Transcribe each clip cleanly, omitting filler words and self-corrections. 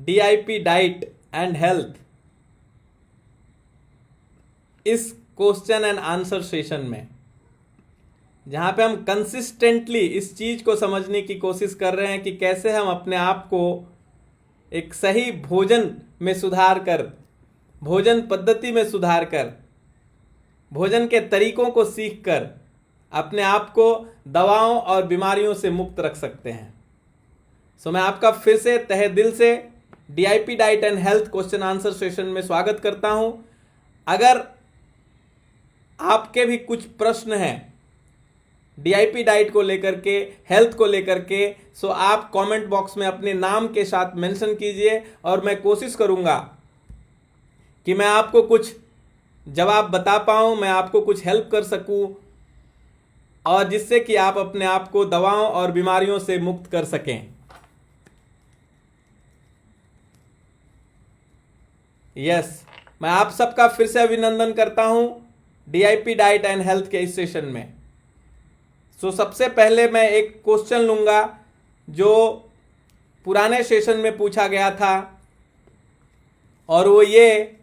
DIP diet and health इस question and answer session में, जहां पे हम कंसिस्टेंटली इस चीज को समझने की कोशिश कर रहे हैं कि कैसे हम अपने आप को एक सही भोजन में सुधार कर, भोजन पद्धति में सुधार कर, भोजन के तरीकों को सीख कर अपने आप को दवाओं और बीमारियों से मुक्त रख सकते हैं। सो मैं आपका फिर से तहे दिल से DIP diet and health question answer session में स्वागत करता हूं। अगर आपके भी कुछ प्रश्न हैं डीआईपी डाइट को लेकर के, हेल्थ को लेकर के, सो आप कमेंट बॉक्स में अपने नाम के साथ मेंशन कीजिए और मैं कोशिश करूंगा कि मैं आपको कुछ जवाब बता पाऊं, मैं आपको कुछ हेल्प कर सकूं और जिससे कि आप अपने आप को दवाओं और बीमारियों से मुक्त कर सकें। यस, मैं आप सबका फिर से अभिनंदन करता हूं डीआईपी डाइट एंड हेल्थ के इस सेशन में। सो सबसे पहले मैं एक क्वेश्चन लूंगा जो पुराने सेशन में पूछा गया था, और वो ये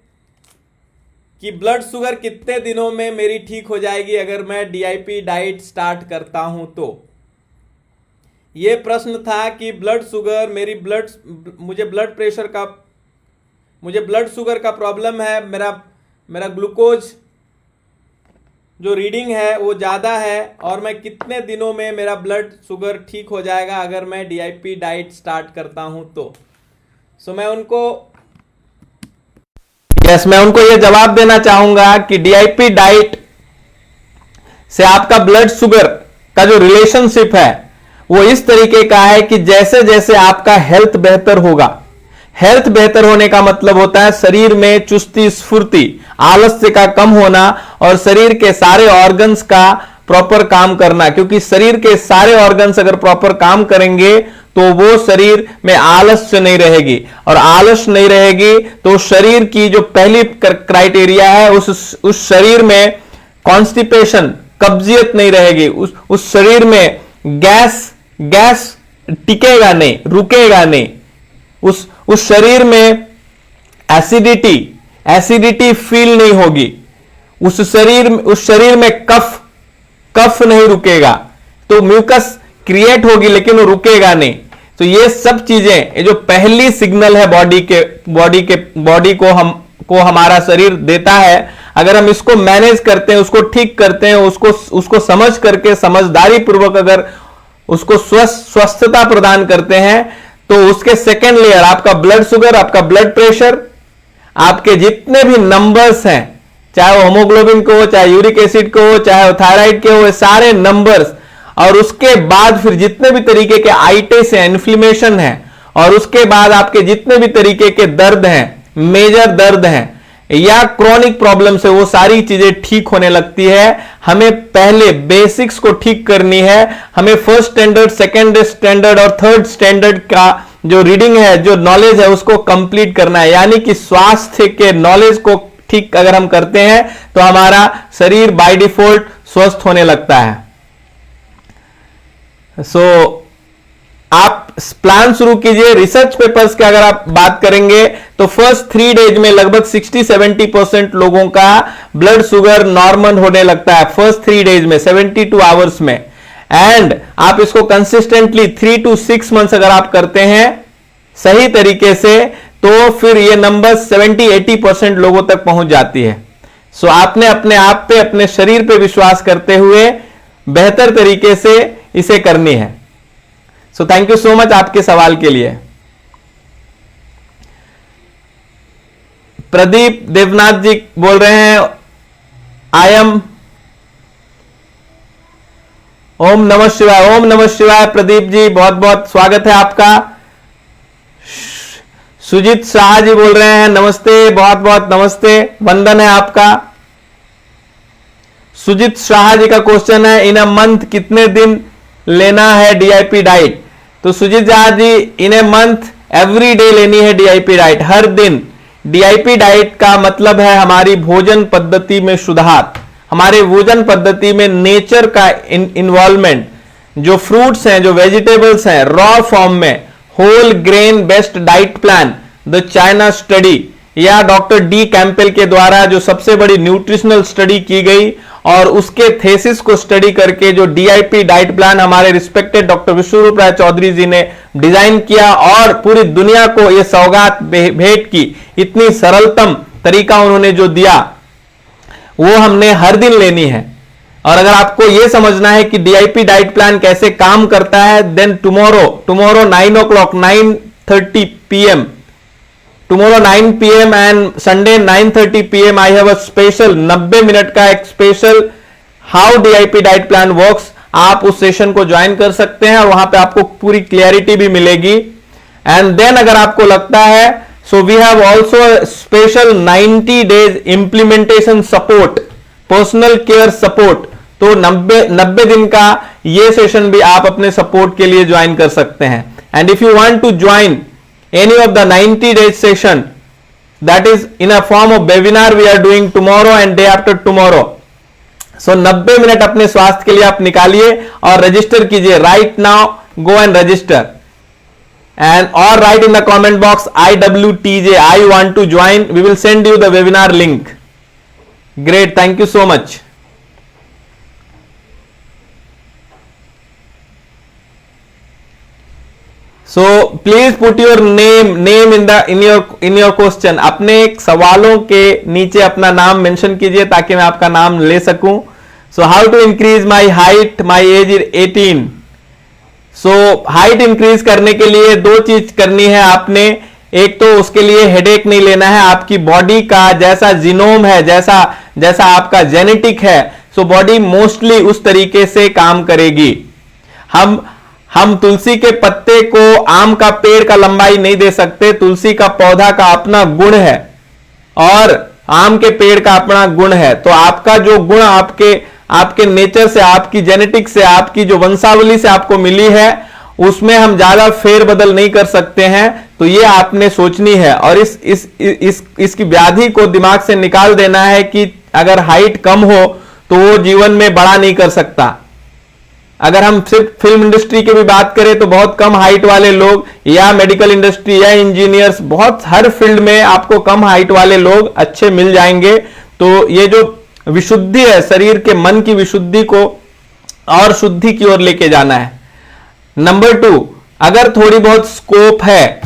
कि ब्लड शुगर कितने दिनों में मेरी ठीक हो जाएगी अगर मैं डीआईपी डाइट स्टार्ट करता हूं। तो ये प्रश्न था कि ब्लड शुगर मुझे ब्लड शुगर का प्रॉब्लम है, मेरा ग्लूकोज जो रीडिंग है वो ज़्यादा है, और मैं कितने दिनों में मेरा ब्लड शुगर ठीक हो जाएगा अगर मैं डीआईपी डाइट स्टार्ट करता हूं। तो मैं उनको ये जवाब देना चाहूंगा कि डीआईपी डाइट से आपका ब्लड शुगर का जो रिलेशनशिप है वो इस तरीके का है कि जैसे जैसे आपका हेल्थ बेहतर होगा, हेल्थ बेहतर होने का मतलब होता है शरीर में चुस्ती, स्फूर्ति, आलस्य का कम होना और शरीर के सारे ऑर्गन्स का प्रॉपर काम करना। क्योंकि शरीर के सारे ऑर्गन्स अगर प्रॉपर काम करेंगे तो वो शरीर में आलस्य नहीं रहेगी, और आलस्य नहीं रहेगी तो शरीर की जो पहली क्राइटेरिया है उस शरीर में कॉन्स्टिपेशन, कब्जियत नहीं रहेगी, उस शरीर में गैस टिकेगा नहीं, रुकेगा नहीं, उस शरीर में एसिडिटी फील नहीं होगी, उस शरीर में कफ नहीं रुकेगा, तो म्यूकस क्रिएट होगी लेकिन वो रुकेगा नहीं। तो ये सब चीजें, ये जो पहली सिग्नल है बॉडी को हमारा शरीर देता है, अगर हम इसको मैनेज करते हैं, उसको ठीक करते हैं, उसको समझ करके समझदारी पूर्वक अगर उसको स्वस्थता प्रदान करते हैं, तो उसके सेकेंड लेयर आपका ब्लड शुगर, आपका ब्लड प्रेशर, आपके जितने भी नंबर्स हैं, चाहे वो होमोग्लोबिन को हो, चाहे यूरिक एसिड को हो, चाहे वो थायराइड के हो, ये सारे नंबर्स, और उसके बाद फिर जितने भी तरीके के आइटिस हैं, इन्फ्लेमेशन है, और उसके बाद आपके जितने भी तरीके के दर्द हैं, मेजर दर्द हैं या क्रॉनिक प्रॉब्लम्स है, वो सारी चीजें ठीक होने लगती है। हमें पहले बेसिक्स को ठीक करनी है, हमें फर्स्ट स्टैंडर्ड, सेकेंड स्टैंडर्ड और थर्ड स्टैंडर्ड का जो रीडिंग है, जो नॉलेज है, उसको कंप्लीट करना है। यानी कि स्वास्थ्य के नॉलेज को ठीक अगर हम करते हैं तो हमारा शरीर बाय डिफॉल्ट स्वस्थ होने लगता है। आप प्लान शुरू कीजिए। रिसर्च पेपर्स के अगर आप बात करेंगे तो फर्स्ट 3 डेज में लगभग 60-70% लोगों का ब्लड शुगर नॉर्मल होने लगता है, फर्स्ट 3 डेज में, 72 आवर्स में। एंड आप इसको कंसिस्टेंटली 3 to 6 मंथ्स अगर आप करते हैं सही तरीके से, तो फिर ये नंबर 70-80% लोगों तक पहुंच जाती है। आपने अपने आप पे, अपने शरीर पे विश्वास करते हुए बेहतर तरीके से इसे करनी है। थैंक यू सो मच आपके सवाल के लिए। प्रदीप देवनाथ जी बोल रहे हैं आई एम ओम नमः शिवाय। ओम नमः शिवाय प्रदीप जी, बहुत बहुत स्वागत है आपका। सुजीत शाह जी बोल रहे हैं नमस्ते, बहुत बहुत नमस्ते, वंदन है आपका। सुजीत शाह जी का क्वेश्चन है इन अ मंथ कितने दिन लेना है डीआईपी डाइट। तो सुजीत शाह जी, इन ए मंथ एवरी डे लेनी है डीआईपी डाइट, हर दिन। डीआईपी डाइट का मतलब है हमारी भोजन पद्धति में सुधार, हमारे भोजन पद्धति में नेचर का इन्वॉल्वमेंट, जो फ्रूट्स हैं, जो वेजिटेबल्स हैं, रॉ फॉर्म में, whole grain based diet plan, the China study या डॉक्टर डी कैंपेल के द्वारा जो सबसे बड़ी न्यूट्रिशनल स्टडी की गई और उसके थेसिस को स्टडी करके जो डीआईपी डाइट प्लान हमारे रिस्पेक्टेड डॉक्टर विश्वरूप राय चौधरी जी ने डिजाइन किया और पूरी दुनिया को यह सौगात भेंट की, इतनी सरलतम तरीका उन्होंने जो दिया वो हमने हर दिन लेनी है। और अगर आपको यह समझना है कि डीआईपी डाइट प्लान कैसे काम करता है, then tomorrow 9 o'clock 9:30 PM, tomorrow 9 PM and Sunday 9:30 PM I have a special 90 minute का एक special how DIP diet plan works. आप उस सेशन को ज्वाइन कर सकते हैं और वहां पे आपको पूरी क्लैरिटी भी मिलेगी। एंड देन अगर आपको लगता है, so we have also special 90 days implementation support, personal care support. तो 90 दिन का ये सेशन भी आप अपने सपोर्ट के लिए ज्वाइन कर सकते हैं। And if you want to join any of the 90 days session, that is in a form of webinar we are doing tomorrow and day after tomorrow. So 90 minute अपने स्वास्थ्य के लिए आप निकालिए और रजिस्टर कीजिए। Right now go and register and or write in the comment box IWTJ, I want to join. We will send you the webinar link. Great, thank you so much. So please put your name in your question. अपने सवालों के नीचे अपना नाम mention कीजिए ताकि मैं आपका नाम ले सकूं। So how to increase my height? My age is 18. So height increase करने के लिए दो चीज करनी है आपने। एक तो उसके लिए हेडेक नहीं लेना है, आपकी बॉडी का जैसा जीनोम है, जैसा आपका जेनेटिक है, सो बॉडी मोस्टली उस तरीके से काम करेगी। हम तुलसी के पत्ते को आम का पेड़ का लंबाई नहीं दे सकते। तुलसी का पौधा का अपना गुण है और आम के पेड़ का अपना गुण है। तो आपका जो गुण आपके नेचर से, आपकी जेनेटिक से, आपकी जो वंशावली से आपको मिली है, उसमें हम ज्यादा फेरबदल नहीं कर सकते हैं। तो ये आपने सोचनी है और इसकी व्याधि को दिमाग से निकाल देना है कि अगर हाइट कम हो तो वो जीवन में बड़ा नहीं कर सकता। अगर हम सिर्फ फिल्म इंडस्ट्री की भी बात करें तो बहुत कम हाइट वाले लोग, या मेडिकल इंडस्ट्री या इंजीनियर्स, बहुत हर फील्ड में आपको कम हाइट वाले लोग अच्छे मिल जाएंगे। तो ये जो विशुद्धि है, शरीर के मन की विशुद्धि को और शुद्धि की ओर लेके जाना है। नंबर 2, अगर थोड़ी बहुत स्कोप है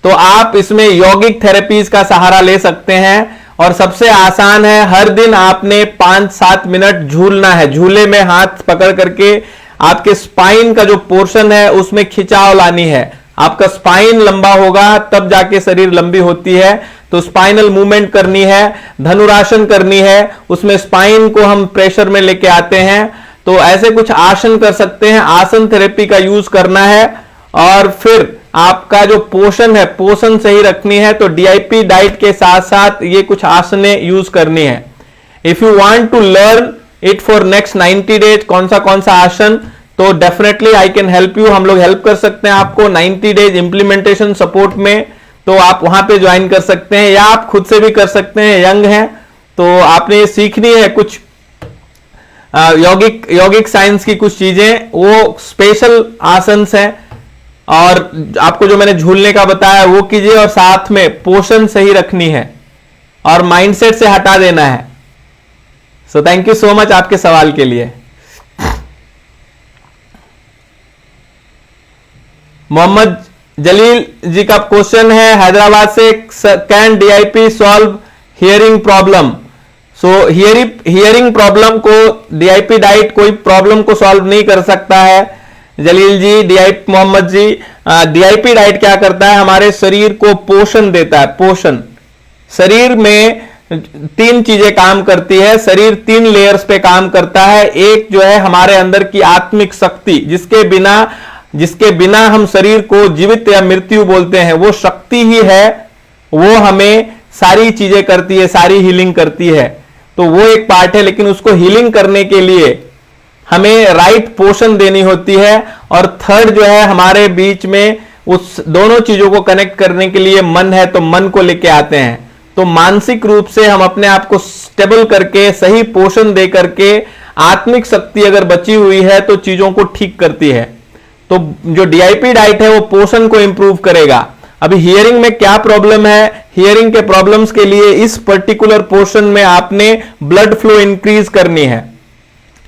तो आप इसमें यौगिक थेरेपीज का सहारा ले सकते हैं और सबसे आसान है, हर दिन आपने 5-7 मिनट झूलना है। झूले में हाथ पकड़ करके आपके स्पाइन का जो पोर्शन है उसमें खिंचाव लानी है। आपका स्पाइन लंबा होगा तब जाके शरीर लंबी होती है। तो स्पाइनल मूवमेंट करनी है, धनुरासन करनी है, उसमें स्पाइन को हम प्रेशर में लेके आते हैं। तो ऐसे कुछ आसन कर सकते हैं, आसन थेरेपी का यूज करना है। और फिर आपका जो पोषण है, पोषण सही रखनी है। तो डीआईपी डाइट के साथ साथ ये कुछ आसने यूज करनी है। If you want to learn it for next 90 days, कौन सा आसन, तो definitely I can help you. हम लोग हेल्प कर सकते हैं आपको 90 डेज इंप्लीमेंटेशन सपोर्ट में। तो आप वहां पे ज्वाइन कर सकते हैं या आप खुद से भी कर सकते हैं। यंग हैं तो आपने ये सीखनी है कुछ यौगिक साइंस की कुछ चीजें, वो स्पेशल आसन्स हैं। और आपको जो मैंने झूलने का बताया वो कीजिए और साथ में पोषण सही रखनी है और माइंडसेट से हटा देना है। So thank you so much आपके सवाल के लिए। मोहम्मद जलील जी का क्वेश्चन है हैदराबाद से, can DIP solve hearing problem? So hearing problem को डीआईपी डाइट कोई प्रॉब्लम को सॉल्व नहीं कर सकता है जलील जी। मोहम्मद जी, डीआईपी डाइट क्या करता है, हमारे शरीर को पोषण देता है। पोषण, शरीर में 3 चीजें काम करती है। शरीर 3 लेयर्स पे काम करता है। एक जो है हमारे अंदर की आत्मिक शक्ति, जिसके बिना हम शरीर को जीवित या मृत्यु बोलते हैं, वो शक्ति ही है, वो हमें सारी चीजें करती है, सारी हीलिंग करती है। तो वो एक पार्ट है, लेकिन उसको हीलिंग करने के लिए हमें राइट पोषण देनी होती है। और थर्ड जो है हमारे बीच में उस दोनों चीजों को कनेक्ट करने के लिए मन है, तो मन को लेके आते हैं। तो मानसिक रूप से हम अपने आप को स्टेबल करके, सही पोषण दे करके, आत्मिक शक्ति अगर बची हुई है तो चीजों को ठीक करती है। तो जो डीआईपी डाइट है वो पोषण को इंप्रूव करेगा। अभी हियरिंग में क्या प्रॉब्लम है, हियरिंग के प्रॉब्लम्स के लिए इस पर्टिकुलर पोर्शन में आपने ब्लड फ्लो इंक्रीज करनी है।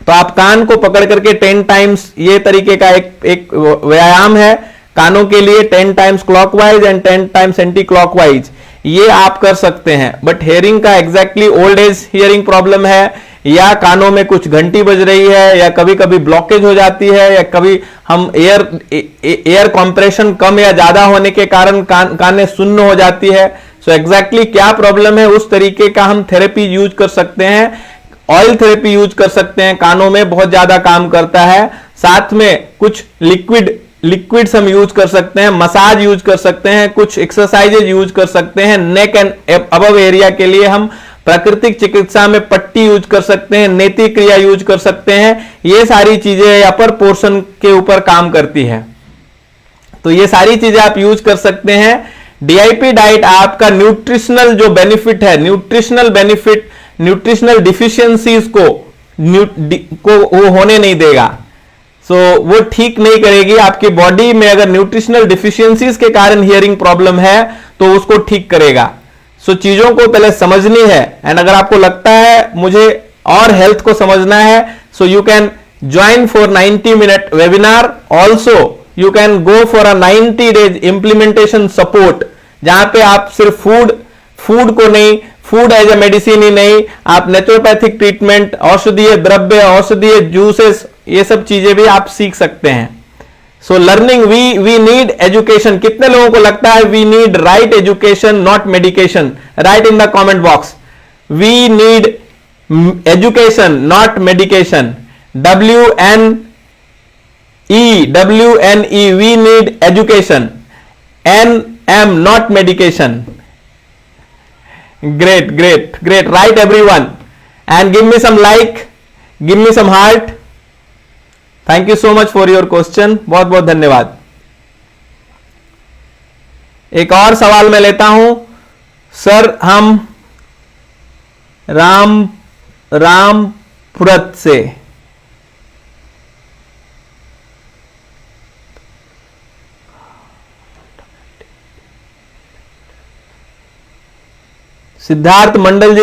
तो आप कान को पकड़ करके 10 टाइम्स, ये तरीके का एक व्यायाम है कानों के लिए, 10 times clockwise and 10 times anti clockwise, ये आप कर सकते हैं। बट हियरिंग का exactly old age hearing problem है, या कानों में कुछ घंटी बज रही है, या कभी कभी ब्लॉकेज हो जाती है, या कभी हम एयर कंप्रेशन कम या ज्यादा होने के कारण कानें सुन्न हो जाती है। सो एग्जैक्टली क्या प्रॉब्लम है, उस तरीके का हम थेरेपी यूज कर सकते हैं। ऑयल थेरेपी यूज कर सकते हैं, कानों में बहुत ज्यादा काम करता है। साथ में कुछ लिक्विड्स हम यूज कर सकते हैं, मसाज यूज कर सकते हैं, कुछ एक्सरसाइजेज यूज कर सकते हैं। नेक एंड अबव एरिया के लिए हम प्राकृतिक चिकित्सा में पट्टी यूज कर सकते हैं, नेति क्रिया यूज कर सकते हैं। ये सारी चीजें अपर पोर्शन के ऊपर काम करती है, तो ये सारी चीजें आप यूज कर सकते हैं। डीआईपी डाइट आपका न्यूट्रिशनल जो बेनिफिट है, न्यूट्रिशनल डिफिशियंसीज को वो होने नहीं देगा। वो ठीक नहीं करेगी आपकी बॉडी में। अगर न्यूट्रिशनल डिफिशियंसीज के कारण हियरिंग प्रॉब्लम है तो उसको ठीक करेगा। चीजों को पहले समझनी है, एंड अगर आपको लगता है मुझे और हेल्थ को समझना है, so you can join for 90 minute webinar. Also you can go for a 90 days implementation support, जहां पे आप सिर्फ फूड को नहीं, फूड एज ए मेडिसिन ही नहीं, आप नेचुरोपैथिक ट्रीटमेंट, औषधीय द्रव्य, औषधीय जूसेस, ये सब चीजें भी आप सीख सकते हैं। So learning, we need education. कितने लोगों को लगता है we need right education not medication? Write in the comment box. We need education not medication. WNE, we need education. NM not medication. Great. Right everyone, and give me some like, give me some heart. Thank you so much for your question. बहुत बहुत धन्यवाद। एक और सवाल मैं लेता हूं। Sir, हम रामपुरत से सिद्धार्थ मंडल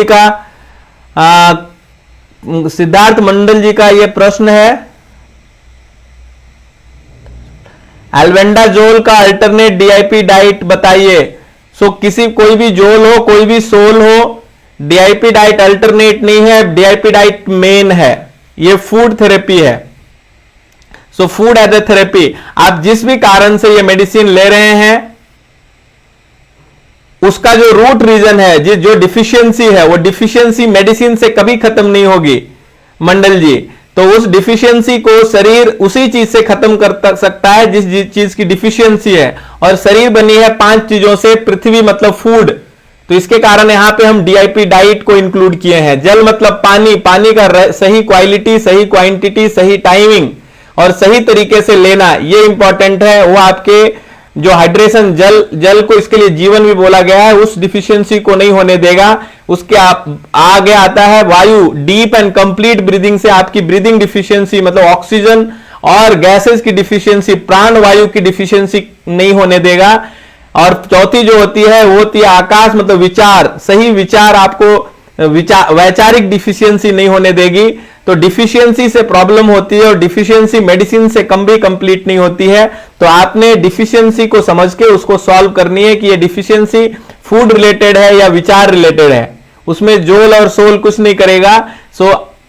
जी का यह प्रश्न है, एल्वेंडाजोल का अल्टरनेट डीआईपी डाइट बताइए। कोई भी जोल हो, कोई भी सोल हो, डीआईपी डाइट अल्टरनेट नहीं है, डीआईपी डाइट मेन है। ये फूड थेरेपी है। फूड एज ए थेरेपी, आप जिस भी कारण से ये मेडिसिन ले रहे हैं, उसका जो रूट रीजन है, जो डिफिशियंसी है, वो डिफिशियंसी मेडिसिन से कभी खत्म नहीं होगी मंडल जी। तो उस डिफिशियंसी को शरीर उसी चीज से खत्म कर सकता है जिस चीज की डिफिशियंसी है। और शरीर बनी है 5 चीजों से, पृथ्वी मतलब फूड। तो इसके कारण यहां पे हम डीआईपी डाइट को इंक्लूड किए हैं। जल मतलब पानी, पानी का सही क्वालिटी, सही क्वांटिटी, सही टाइमिंग और सही तरीके से लेना, ये इंपॉर्टेंट है। वो आपके जो हाइड्रेशन, जल को इसके लिए जीवन भी बोला गया है, उस डिफिशियंसी को नहीं होने देगा। उसके आगे आता है वायु। डीप एंड कंप्लीट ब्रीदिंग से आपकी ब्रीदिंग डिफिशियंसी मतलब ऑक्सीजन और गैसेस की डिफिशियंसी, प्राण वायु की डिफिशियंसी नहीं होने देगा। और चौथी जो होती है वो होती है आकाश मतलब विचार। सही विचार आपको वैचारिक डिफिशियंसी नहीं होने देगी। तो डिफिशियंसी से प्रॉब्लम होती है और डिफिशियंसी मेडिसिन से कम भी कंप्लीट नहीं होती है। तो आपने डिफिशियंसी को समझ के उसको सॉल्व करनी है कि ये डिफिशियंसी फूड रिलेटेड है या विचार रिलेटेड है। उसमें जोल और सोल कुछ नहीं करेगा।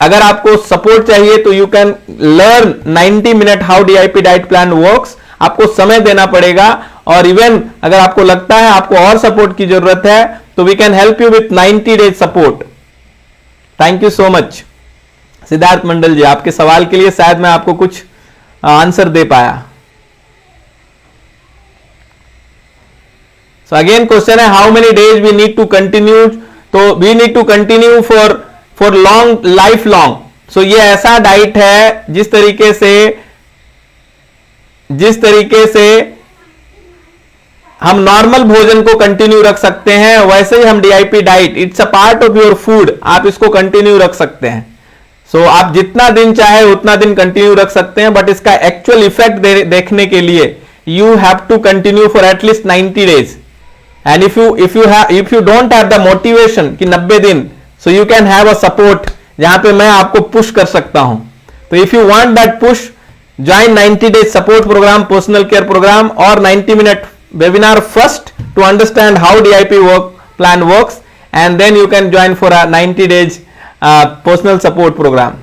अगर आपको सपोर्ट चाहिए तो you can learn 90 minute how DIP diet plan works. आपको समय देना पड़ेगा, और इवन अगर आपको लगता है आपको और सपोर्ट की जरूरत है तो we can help you with 90 days support. Thank you so much Siddharth Mandal ji, आपके सवाल के लिए शायद मैं आपको कुछ आंसर दे पाया। सो अगेन क्वेश्चन है how many days we need to continue. तो we need to continue for long, life long. So ये ऐसा डाइट है जिस तरीके से हम नॉर्मल भोजन को कंटिन्यू रख सकते हैं, वैसे ही हम DIP diet, it's a part of your food, आप इसको कंटिन्यू रख सकते हैं। आप जितना दिन चाहे उतना दिन कंटिन्यू रख सकते हैं, बट इसका एक्चुअल इफेक्ट देखने के लिए you have to continue for at least 90 days. And if you don't have the motivation कि 90 दिन, so you can have a support जहां पे मैं आपको पुश कर सकता हूं. तो if you want that push, join 90 days support program, personal care program or 90-minute webinar first to understand how DIP plan works, and then you can join for a 90 days personal support program.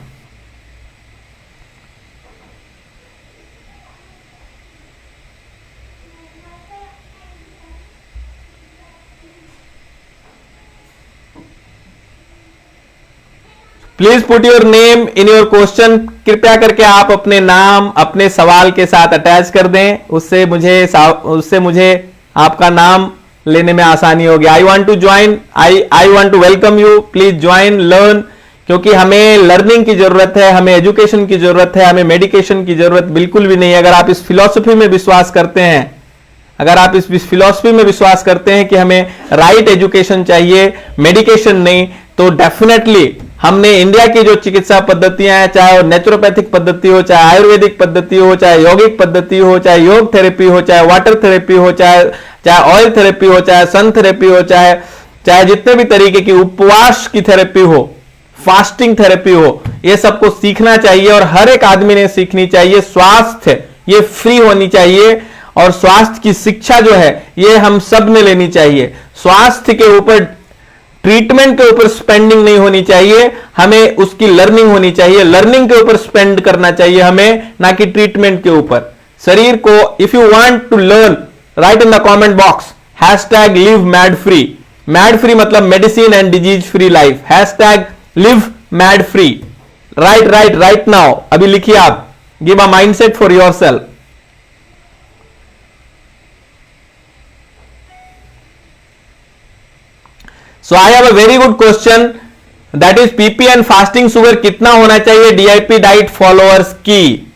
Please put your name in your question. कृपया करके आप अपने नाम अपने सवाल के साथ attach कर दें, उससे मुझे आपका नाम लेने में आसानी होगी. I want to join, I want to welcome you. Please join, learn, क्योंकि हमें लर्निंग की जरूरत है, हमें एजुकेशन की जरूरत है, हमें मेडिकेशन की जरूरत बिल्कुल भी नहीं है. अगर आप इस फिलॉसफी में विश्वास करते हैं, अगर आप इस फिलॉसफी में विश्वास करते हैं कि हमें राइट एजुकेशन चाहिए, मेडिकेशन नहीं, तो डेफिनेटली हमने इंडिया की जो चिकित्सा पद्धतियां हैं, चाहे वो नेचुरोपैथिक पद्धति हो, चाहे आयुर्वेदिक पद्धति हो, चाहे यौगिक पद्धति हो, चाहे योग थेरेपी हो, चाहे वाटर थेरेपी हो, चाहे ऑयल थेरेपी हो, चाहे सन थेरेपी हो, चाहे जितने भी तरीके की उपवास की थेरेपी हो, फास्टिंग थेरेपी हो, ये सबको सीखना चाहिए और हर एक आदमी ने सीखनी चाहिए. स्वास्थ्य ये फ्री होनी चाहिए और स्वास्थ्य की शिक्षा जो है ये हम सब ने लेनी चाहिए. स्वास्थ्य के ऊपर, ट्रीटमेंट के ऊपर स्पेंडिंग नहीं होनी चाहिए, हमें उसकी लर्निंग होनी चाहिए. लर्निंग के ऊपर स्पेंड करना चाहिए हमें, ना कि ट्रीटमेंट के ऊपर. शरीर को, if you want to learn, right in the comment box #live mad free. Mad free मतलब medicine and disease free life. #live mad free. Right now. अभी लिखिए आप, give a mindset for your self. So I have a very good question, that is PP and fasting sugar कितना होना चाहिए DIP diet followers की.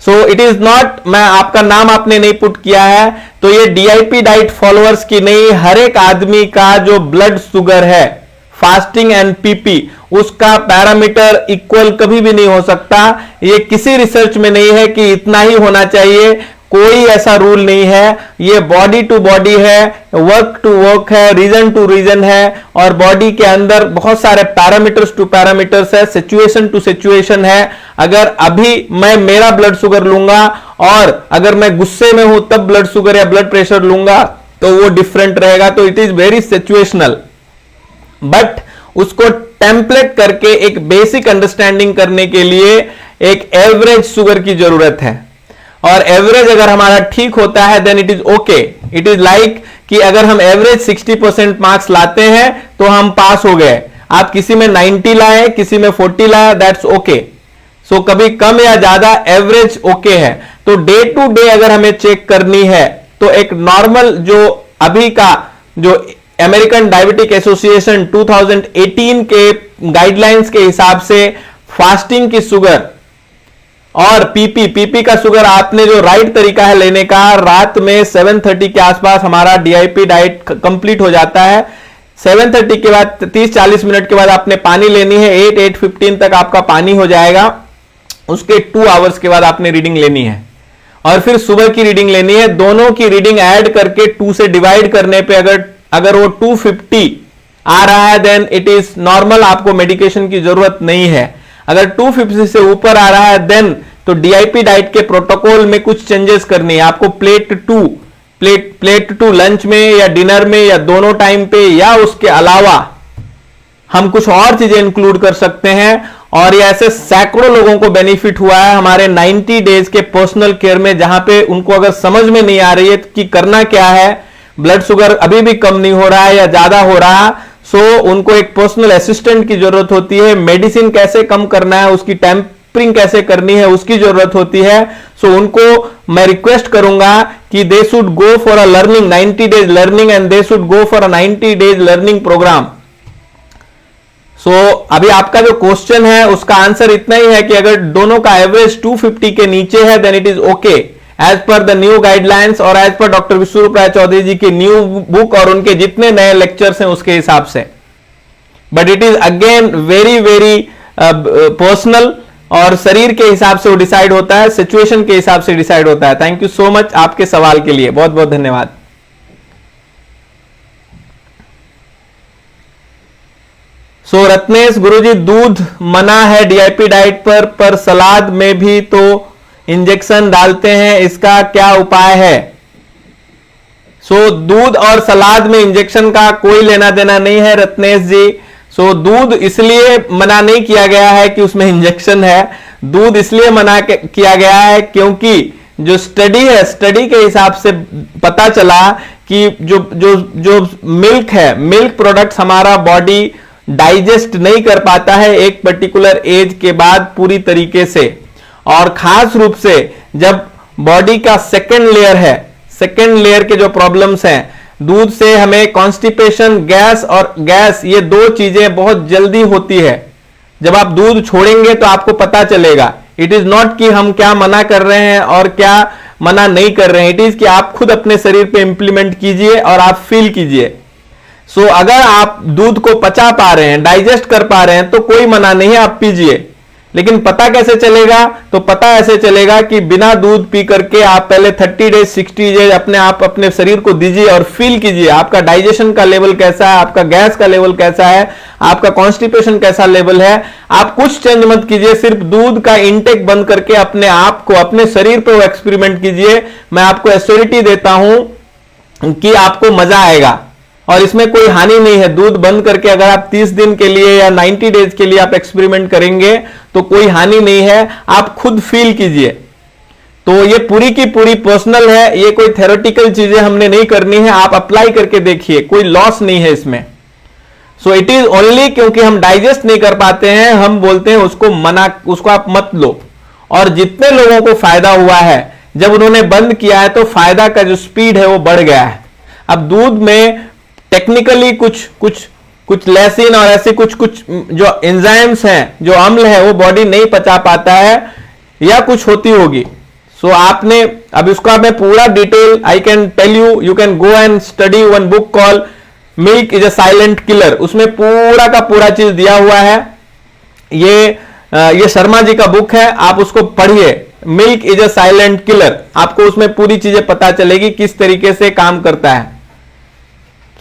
So it is not, मैं आपका नाम आपने नहीं पुट किया है, तो ये DIP डाइट फॉलोअर्स की नहीं, हर एक आदमी का जो ब्लड शुगर है, फास्टिंग एंड PP, उसका पैरामीटर इक्वल कभी भी नहीं हो सकता. ये किसी रिसर्च में नहीं है कि इतना ही होना चाहिए, कोई ऐसा रूल नहीं है. ये बॉडी टू बॉडी है, वर्क टू वर्क है, रीजन टू रीजन है, और बॉडी के अंदर बहुत सारे पैरामीटर्स टू पैरामीटर्स है, सिचुएशन टू सिचुएशन है. अगर अभी मैं मेरा ब्लड शुगर लूंगा और अगर मैं गुस्से में हूं तब ब्लड शुगर या ब्लड प्रेशर लूंगा तो वो डिफरेंट रहेगा. तो it is very situational, but उसको टेम्पलेट करके एक बेसिक अंडरस्टैंडिंग करने के लिए एक एवरेज शुगर की जरूरत है. और एवरेज अगर हमारा ठीक होता है then it is okay. It is like कि अगर हम एवरेज 60% मार्क्स लाते हैं तो हम पास हो गए. आप किसी में 90 लाए, किसी में 40 लाए, दैट्स ओके. सो कभी कम या ज्यादा एवरेज ओके है. तो डे टू डे अगर हमें चेक करनी है तो एक नॉर्मल जो अभी का जो अमेरिकन डायबिटिक एसोसिएशन 2018 के गाइडलाइंस के हिसाब से फास्टिंग की शुगर और पीपी का शुगर आपने जो राइट तरीका है लेने का, रात में 7:30 के आसपास हमारा DIP डाइट कंप्लीट हो जाता है. 7:30 के बाद 30-40 मिनट के बाद आपने पानी लेनी है. 8-8:15 तक आपका पानी हो जाएगा. उसके 2 आवर्स के बाद आपने रीडिंग लेनी है और फिर सुबह की रीडिंग लेनी है. दोनों की रीडिंग ऐड करके 2 से डिवाइड करने पे अगर वो 250 आ रहा है देन इट इज नॉर्मल, आपको मेडिकेशन की जरूरत नहीं है. अगर 250 से ऊपर आ रहा है देन तो DIP डाइट के प्रोटोकॉल में कुछ चेंजेस करनी है आपको. प्लेट टू लंच में या डिनर में या दोनों टाइम पे या उसके अलावा हम कुछ और चीजें इंक्लूड कर सकते हैं. और ये ऐसे सैकड़ों लोगों को बेनिफिट हुआ है हमारे 90 डेज के पर्सनल केयर में, जहां पे उनको अगर समझ में नहीं आ रही है कि करना क्या है, ब्लड शुगर अभी भी कम नहीं हो रहा है या ज्यादा हो रहा, सो उनको एक पर्सनल असिस्टेंट की जरूरत होती है. मेडिसिन कैसे कम करना है, उसकी टेम्परिंग कैसे करनी है, उसकी जरूरत होती है. सो उनको मैं रिक्वेस्ट करूंगा कि they should go for a learning 90 days learning and they should go for a 90 days learning program. So अभी आपका जो क्वेश्चन है उसका आंसर इतना ही है कि अगर दोनों का एवरेज 250 के नीचे है then it is okay as per the new guidelines और as per doctor Vishwaroop Roy Chowdhury ji की न्यू बुक और उनके जितने नए लेक्चर्स हैं उसके हिसाब से. But it is again very very personal और शरीर के हिसाब से वो डिसाइड होता है, सिचुएशन के हिसाब से डिसाइड होता है। थैंक यू सो मच आपके सवाल के लिए, बहुत बहुत धन्यवाद। सो रत्नेश गुरुजी, दूध मना है डीआईपी डाइट पर सलाद में भी तो इंजेक्शन डालते हैं, इसका क्या उपाय है? सो दूध और सलाद में इंजेक्शन का कोई लेना देना नहीं है रत्नेश जी। सो दूध इसलिए मना नहीं किया गया है कि उसमें इंजेक्शन है, दूध इसलिए मना किया गया है क्योंकि जो स्टडी है, स्टडी के हिसाब से पता चला कि जो जो जो मिल्क है, मिल्क प्रोडक्ट्स हमारा बॉडी डाइजेस्ट नहीं कर पाता है एक पर्टिकुलर एज के बाद पूरी तरीके से, और खास रूप से जब बॉडी का सेकेंड लेयर है, सेकेंड लेयर के जो प्रॉब्लम्स हैं, दूध से हमें कॉन्स्टिपेशन, गैस, और गैस ये दो चीजें बहुत जल्दी होती है। जब आप दूध छोड़ेंगे तो आपको पता चलेगा। इट इज नॉट कि हम क्या मना कर रहे हैं और क्या मना नहीं कर रहे हैं, इट इज कि आप खुद अपने शरीर पे इंप्लीमेंट कीजिए और आप फील कीजिए। सो अगर आप दूध को पचा पा रहे हैं, डाइजेस्ट कर पा रहे हैं, तो कोई मना नहीं है, आप पीजिए। लेकिन पता कैसे चलेगा? तो पता ऐसे चलेगा कि बिना दूध पी करके आप पहले 30 डेज 60 डेज अपने आप अपने शरीर को दीजिए और फील कीजिए आपका डाइजेशन का लेवल कैसा है, आपका गैस का लेवल कैसा है, आपका कॉन्स्टिपेशन कैसा लेवल है। आप कुछ चेंज मत कीजिए, सिर्फ दूध का इंटेक बंद करके अपने आप को, अपने शरीर पर वो एक्सपेरिमेंट कीजिए। मैं आपको एश्योरिटी देता हूं कि आपको मजा आएगा और इसमें कोई हानि नहीं है। दूध बंद करके अगर आप 30 दिन के लिए या 90 डेज के लिए आप एक्सपेरिमेंट करेंगे तो कोई हानि नहीं है, आप खुद फील कीजिए। तो ये पूरी की पूरी पर्सनल है, ये कोई थ्योरेटिकल चीजें हमने नहीं करनी है, आप अप्लाई करके देखिए, कोई लॉस नहीं है इसमें। सो इट इज ओनली क्योंकि हम डाइजेस्ट नहीं कर पाते हैं, हम बोलते हैं उसको मना, उसको आप मत लो। और जितने लोगों को फायदा हुआ है जब उन्होंने बंद किया है, तो फायदा का जो स्पीड है वो बढ़ गया है। अब दूध में टेक्निकली कुछ लेसिन और ऐसे कुछ जो एंजाइम्स हैं, जो अम्ल है, वो बॉडी नहीं पचा पाता है या कुछ होती होगी। सो आपने अब इसका मैं पूरा detail I can tell you, you can go and study one book call milk is a silent killer, उसमें पूरा का पूरा चीज दिया हुआ है। ये शर्मा जी का बुक है, आप उसको पढ़िए, milk is a silent killer, आपको उसमें पूरी चीजें पता चलेगी किस तरीके से काम करता है।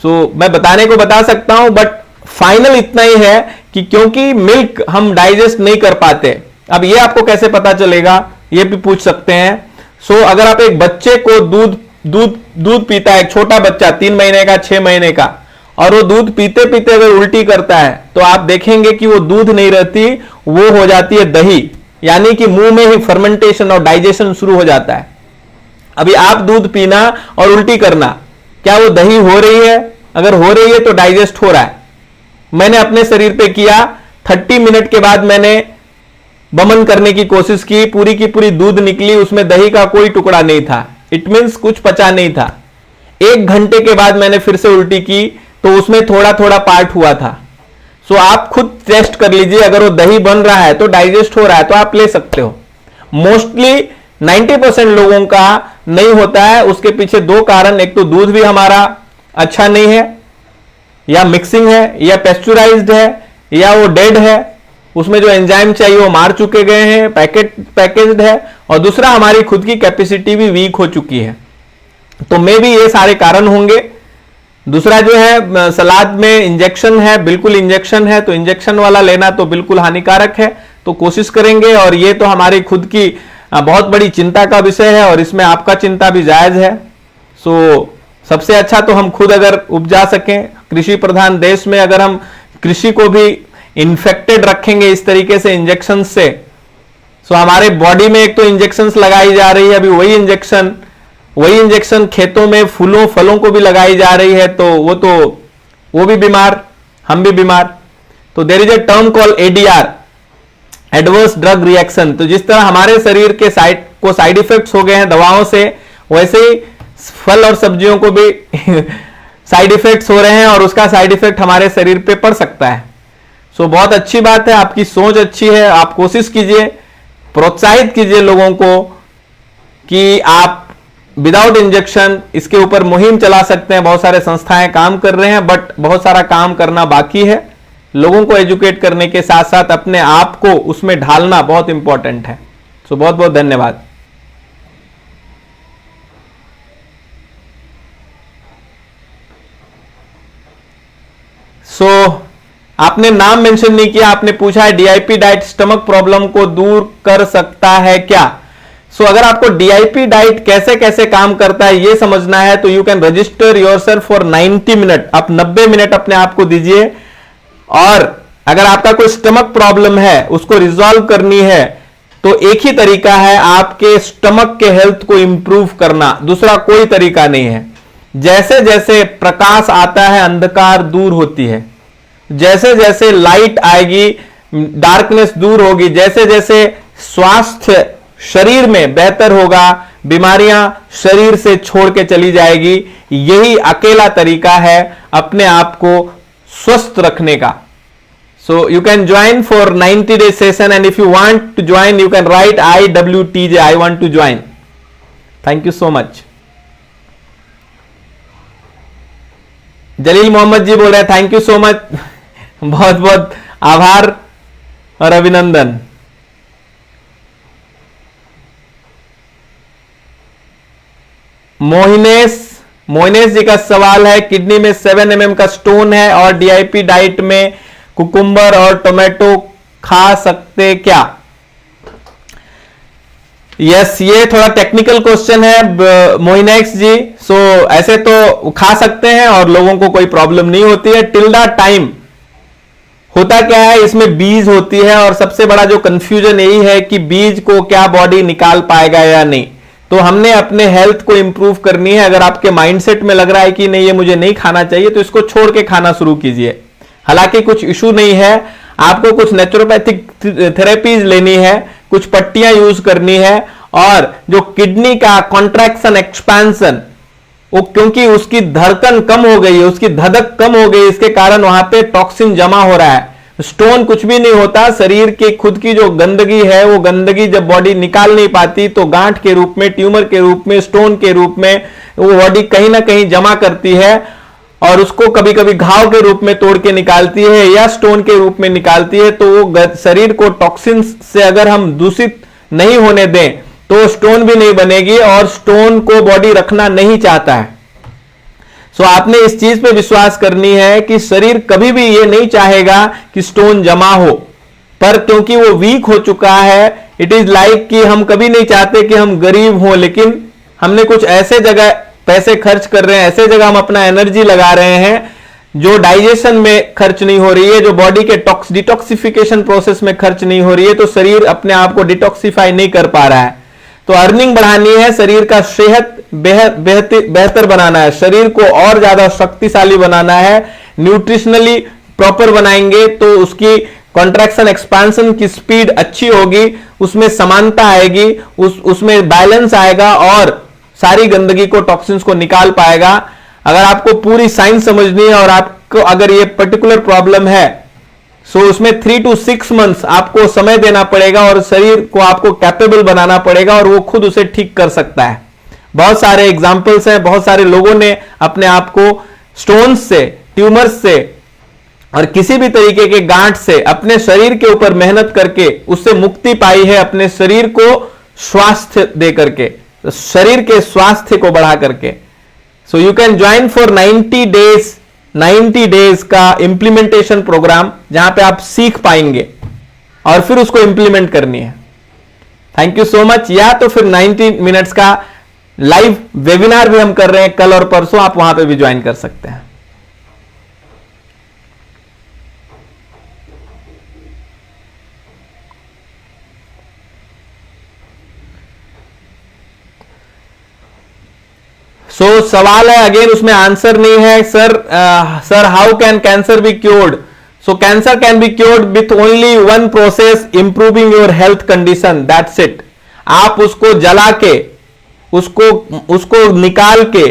मैं बताने को बता सकता हूं, बट फाइनल इतना ही है कि क्योंकि मिल्क हम डाइजेस्ट नहीं कर पाते। अब ये आपको कैसे पता चलेगा, ये भी पूछ सकते हैं। अगर आप एक बच्चे को दूध पीता है, एक छोटा बच्चा 3 महीने का, 6 महीने का, और वो दूध पीते पीते अगर उल्टी करता है, तो आप देखेंगे कि वो दूध नहीं रहती, वो हो जाती है दही, यानी कि मुंह में ही फर्मेंटेशन और डाइजेशन शुरू हो जाता है। अभी आप दूध पीना और उल्टी करना, क्या वो दही हो रही है? अगर हो रही है तो डाइजेस्ट हो रहा है। मैंने अपने शरीर पे किया, 30 मिनट के बाद मैंने बमन करने की कोशिश की, पूरी की पूरी दूध निकली, उसमें दही का कोई टुकड़ा नहीं था, इट मींस कुछ पचा नहीं था। 1 घंटे के बाद मैंने फिर से उल्टी की तो उसमें थोड़ा थोड़ा पार्ट हुआ था। आप खुद टेस्ट कर लीजिए, अगर वो दही बन रहा है तो डाइजेस्ट हो रहा है तो आप ले सकते हो। मोस्टली 90% लोगों का नहीं होता है, उसके पीछे 2 कारण, एक तो दूध भी हमारा अच्छा नहीं है, या मिक्सिंग है, या पेस्चुराइज्ड है, या वो डेड है, उसमें जो एंजाइम चाहिए वो मार चुके गए हैं, पैकेज्ड है, और दूसरा हमारी खुद की कैपेसिटी भी वीक हो चुकी है। तो मे भी ये सारे कारण होंगे। दूसरा जो है, सलाद में इंजेक्शन है, बिल्कुल इंजेक्शन है, तो इंजेक्शन वाला लेना तो बिल्कुल हानिकारक है, तो कोशिश करेंगे। और ये तो हमारी खुद की बहुत बड़ी चिंता का विषय है, और इसमें आपका चिंता भी जायज है। सबसे अच्छा तो हम खुद अगर उपजा सकें, कृषि प्रधान देश में अगर हम कृषि को भी इन्फेक्टेड रखेंगे इस तरीके से इंजेक्शन से, हमारे बॉडी में एक तो इंजेक्शंस लगाई जा रही है, अभी वही इंजेक्शन खेतों में फूलों फलों को भी लगाई जा रही है, तो वो भी बीमार, हम भी बीमार। तो there is a term call ADR, adverse drug reaction. तो जिस तरह हमारे शरीर के साइड इफेक्ट्स हो गए हैं दवाओं से, वैसे ही फल और सब्जियों को भी साइड इफेक्ट्स हो रहे हैं, और उसका साइड इफेक्ट हमारे शरीर पे पड़ सकता है। बहुत अच्छी बात है, आपकी सोच अच्छी है, आप कोशिश कीजिए, प्रोत्साहित कीजिए लोगों को कि आप विदाउट इंजेक्शन इसके ऊपर मुहिम चला सकते हैं। बहुत सारे संस्थाएं काम कर रहे हैं, बट बहुत सारा काम करना बाकी है। लोगों को एजुकेट करने के साथ साथ अपने आप को उसमें ढालना बहुत इंपॉर्टेंट है। सो बहुत बहुत धन्यवाद। आपने नाम मेंशन नहीं किया, आपने पूछा है डीआईपी डाइट स्टमक प्रॉब्लम को दूर कर सकता है क्या। अगर आपको डीआईपी डाइट कैसे कैसे काम करता है ये समझना है तो you can register yourself for 90 minute. आप 90 मिनट अपने आप को दीजिए, और अगर आपका कोई स्टमक प्रॉब्लम है उसको रिजॉल्व करनी है तो एक ही तरीका है आपके स्टमक के हेल्थ को इंप्रूव करना, दूसरा कोई तरीका नहीं है। जैसे जैसे प्रकाश आता है अंधकार दूर होती है, जैसे जैसे लाइट आएगी डार्कनेस दूर होगी, जैसे जैसे स्वास्थ्य शरीर में बेहतर होगा बीमारियां शरीर से छोड़ के चली जाएगी। यही अकेला तरीका है अपने आप को स्वस्थ रखने का। So you can join for 90 day session and if you want to join you can write IWTJ, I want to join. Thank you so much. Jalil Mohammad ji बोल रहे हैं थैंक यू सो मच, बहुत बहुत आभार और अभिनंदन। मोहिनेश जी का सवाल है किडनी में 7 mm का स्टोन है और डीआईपी डाइट में कुकुम्बर और टोमेटो खा सकते क्या। यस, ये थोड़ा टेक्निकल क्वेश्चन है मोहिनेश जी। ऐसे तो खा सकते हैं और लोगों को कोई प्रॉब्लम नहीं होती है टिल द टाइम। होता क्या है, इसमें बीज होती है और सबसे बड़ा जो कंफ्यूजन यही है कि बीज को क्या बॉडी निकाल पाएगा या नहीं। तो हमने अपने हेल्थ को इंप्रूव करनी है। अगर आपके माइंडसेट में लग रहा है कि नहीं ये मुझे नहीं खाना चाहिए तो इसको छोड़ के खाना शुरू कीजिए। हालांकि कुछ इशू नहीं है, आपको कुछ नेचुरोपैथिक थेरेपीज लेनी है, कुछ पट्टियां यूज करनी है, और जो किडनी का कॉन्ट्रैक्शन एक्सपेंशन वो क्योंकि उसकी धड़कन कम हो गई है, उसकी धड़क कम हो गई, इसके कारण वहां पे टॉक्सिन जमा हो रहा है। स्टोन कुछ भी नहीं होता, शरीर के खुद की जो गंदगी है वो गंदगी जब बॉडी निकाल नहीं पाती तो गांठ के रूप में, ट्यूमर के रूप में, स्टोन के रूप में वो बॉडी कहीं ना कहीं जमा करती है और उसको कभी कभी घाव के रूप में तोड़ के निकालती है या स्टोन के रूप में निकालती है। तो वो शरीर को टॉक्सिन से अगर हम दूषित नहीं होने दें तो स्टोन भी नहीं बनेगी और स्टोन को बॉडी रखना नहीं चाहता है। आपने इस चीज पे विश्वास करनी है कि शरीर कभी भी ये नहीं चाहेगा कि स्टोन जमा हो, पर क्योंकि वो वीक हो चुका है, इट इज लाइक कि हम कभी नहीं चाहते कि हम गरीब हों, लेकिन हमने कुछ ऐसे जगह पैसे खर्च कर रहे हैं, ऐसे जगह हम अपना एनर्जी लगा रहे हैं जो डाइजेशन में खर्च नहीं हो रही है, जो बॉडी के डिटॉक्सिफिकेशन प्रोसेस में खर्च नहीं हो रही है, तो शरीर अपने आप को डिटॉक्सिफाई नहीं कर पा रहा है। तो अर्निंग बढ़ानी है, शरीर का सेहत बेहतर बनाना है, शरीर को और ज्यादा शक्तिशाली बनाना है, न्यूट्रिशनली प्रॉपर बनाएंगे तो उसकी कॉन्ट्रैक्शन एक्सपेंशन की स्पीड अच्छी होगी, उसमें समानता आएगी, उसमें बैलेंस आएगा और सारी गंदगी को, टॉक्सिन्स को निकाल पाएगा। अगर आपको पूरी साइंस समझनी है और आपको अगर ये पर्टिकुलर प्रॉब्लम है उसमें 3 to 6 months आपको समय देना पड़ेगा और शरीर को आपको कैपेबल बनाना पड़ेगा और वो खुद उसे ठीक कर सकता है। बहुत सारे एग्जाम्पल्स हैं, बहुत सारे लोगों ने अपने आप को स्टोन्स से, ट्यूमर्स से और किसी भी तरीके के गांठ से अपने शरीर के ऊपर मेहनत करके उससे मुक्ति पाई है, अपने शरीर को स्वास्थ्य दे करके, शरीर के स्वास्थ्य को बढ़ा करके। सो you can join for 90 days का इंप्लीमेंटेशन प्रोग्राम जहां पे आप सीख पाएंगे और फिर उसको इंप्लीमेंट करनी है। Thank you so much. या तो फिर 90 मिनट्स का लाइव वेबिनार भी हम कर रहे हैं कल और परसों, आप वहां पे भी ज्वाइन कर सकते हैं। सवाल है अगेन, उसमें आंसर नहीं है। Sir how can cancer be cured? Cancer can be cured with only one process, improving your health condition, that's it. आप उसको जला के, उसको निकाल के,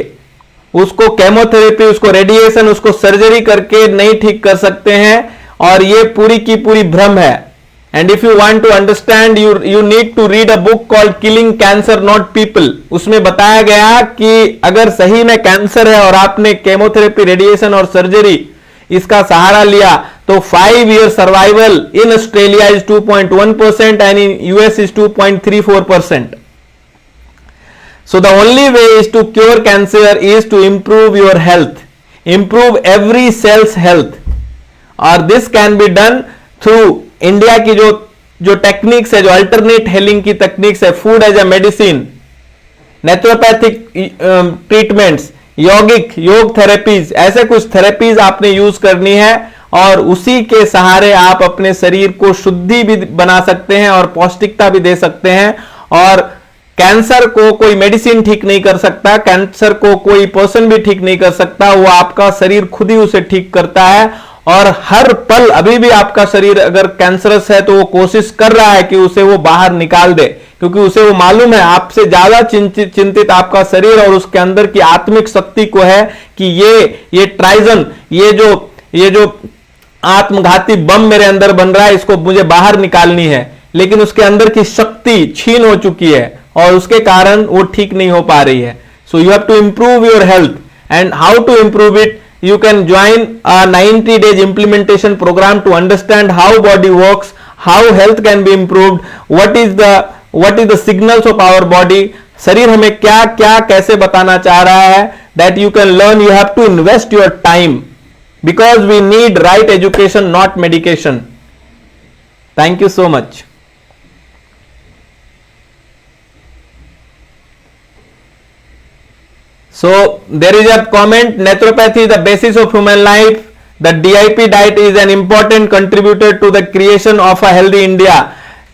उसको केमोथेरेपी, उसको रेडिएशन, उसको सर्जरी करके नहीं ठीक कर सकते हैं और ये पूरी की पूरी भ्रम है। And if you want to understand you need to read a book called killing cancer not people. उसमें बताया गया कि अगर सही में कैंसर है और आपने केमोथेरेपी, रेडिएशन और सर्जरी इसका सहारा लिया तो तो 5-year survival in Australia is 2.1% and in US is 2.34%. So the only way is to cure cancer is to improve your health, improve every cell's health, और this can be done through India की जो techniques है, जो alternate healing की techniques है, food as a medicine, naturopathic treatments, यौगिक yoga therapies, ऐसे कुछ थेरेपीज आपने यूज करनी है और उसी के सहारे आप अपने शरीर को शुद्धि भी बना सकते हैं और पौष्टिकता भी दे सकते हैं. और कैंसर को कोई मेडिसिन ठीक नहीं कर सकता, कैंसर को कोई पर्सन भी ठीक नहीं कर सकता, वो आपका शरीर खुद ही उसे ठीक करता है. और हर पल अभी भी आपका शरीर अगर कैंसरस है तो वो कोशिश कर रहा है कि उसे वो बाहर निकाल दे, क्योंकि उसे वो मालूम है आपसे ज्यादा चिंतित आपका शरीर और उसके अंदर की आत्मिक शक्ति को है कि ये ट्राइजन, ये जो आत्मघाती बम मेरे अंदर बन रहा है, इसको मुझे बाहर निकालनी है. लेकिन उसके अंदर की शक्ति छीन हो चुकी है और उसके कारण वो ठीक नहीं हो पा रही है. So you have to improve your health. And how to improve it? You can join a 90 days implementation program to understand how body works, how health can be improved, what is the signals of our body, शरीर हमें क्या क्या कैसे बताना चाह रहा है. That you can learn. You have to invest your time because we need right education, not medication. Thank you so much. So there is a comment, naturopathy is the basis of human life. The DIP diet is an important contributor to the creation of a healthy India.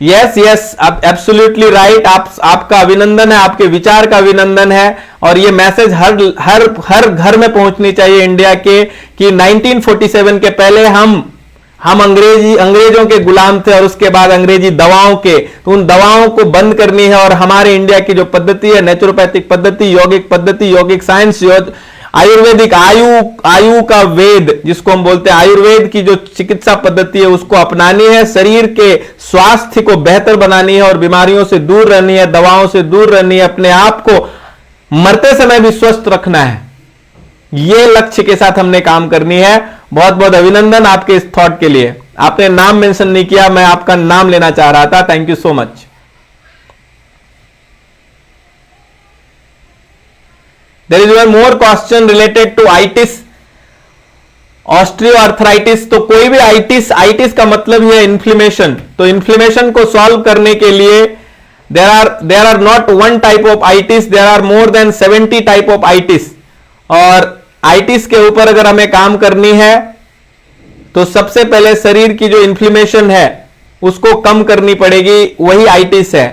Yes, absolutely right. आपका अभिनंदन है, आपके विचार का अभिनंदन है. और ये मैसेज हर घर में पहुंचनी चाहिए इंडिया के कि 1947 के पहले हम अंग्रेजों के गुलाम थे और उसके बाद अंग्रेजी दवाओं के, तो उन दवाओं को बंद करनी है. और हमारे इंडिया की जो पद्धति है, नेचुरोपैथिक पद्धति, यौगिक पद्धति, यौगिक साइंस, आयुर्वेदिक, आयु का वेद जिसको हम बोलते हैं, आयुर्वेद की जो चिकित्सा पद्धति है उसको अपनानी है. शरीर के स्वास्थ्य को बेहतर बनानी है और बीमारियों से दूर रहनी है, दवाओं से दूर रहनी है, अपने आप को मरते समय भी स्वस्थ रखना है. ये लक्ष्य के साथ हमने काम करनी है. बहुत बहुत अभिनंदन आपके इस थॉट के लिए. आपने नाम मेंशन नहीं किया, मैं आपका नाम लेना चाह रहा था. Thank you so much. There is one more question related to itis, osteoarthritis. तो कोई भी आइटिस का मतलब ही है इन्फ्लेमेशन. तो इन्फ्लेमेशन को सॉल्व करने के लिए there are not one type of itis, there are more than 70 type of itis. और आइटिस के ऊपर अगर हमें काम करनी है तो सबसे पहले शरीर की जो इन्फ्लेमेशन है उसको कम करनी पड़ेगी, वही आइटिस है.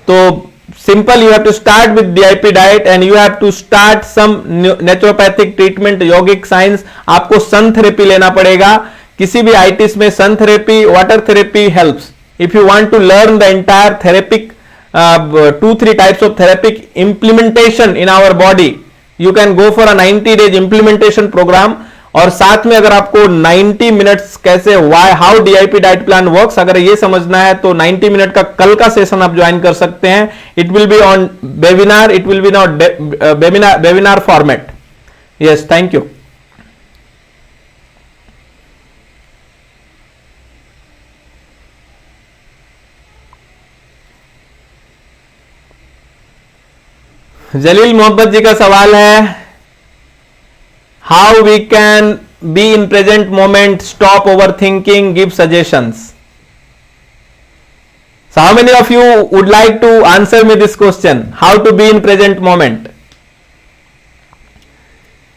तो simple, you have to start with DIP diet and you have to start some naturopathic treatment, यौगिक साइंस. आपको सन थेरेपी लेना पड़ेगा. किसी भी आइटिस में sun therapy, water therapy helps. If you want to learn the entire therapic 2-3 types of therapic implementation in our body, you can go for a 90 days implementation program. और साथ में अगर आपको 90 मिनट्स कैसे how DIP diet plan works अगर ये समझना है तो 90 मिनट का कल का सेशन आप ज्वाइन कर सकते हैं. It will be on webinar, it will be not webinar format. Yes, thank you. Jalil Mohabbat ji का सवाल है, how we can be in present moment, stop overthinking, give suggestions. So how many of you would like to answer me this question? How to be in present moment?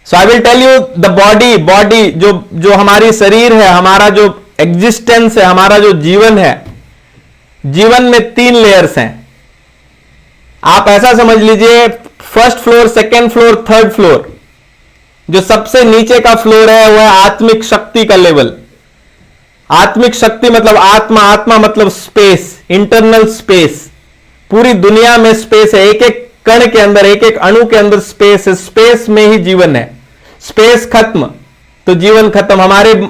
So I will tell you the body जो हमारी शरीर है, हमारा जो existence है, हमारा जो जीवन है, जीवन में 3 लेयर्स हैं. आप ऐसा समझ लीजिए, first floor, second floor, third floor. जो सबसे नीचे का फ्लोर है वह आत्मिक शक्ति का लेवल. आत्मिक शक्ति मतलब आत्मा मतलब स्पेस, इंटरनल स्पेस. पूरी दुनिया में स्पेस है, एक एक कण के अंदर, एक एक अणु के अंदर स्पेस है. स्पेस में ही जीवन है. स्पेस खत्म तो जीवन खत्म.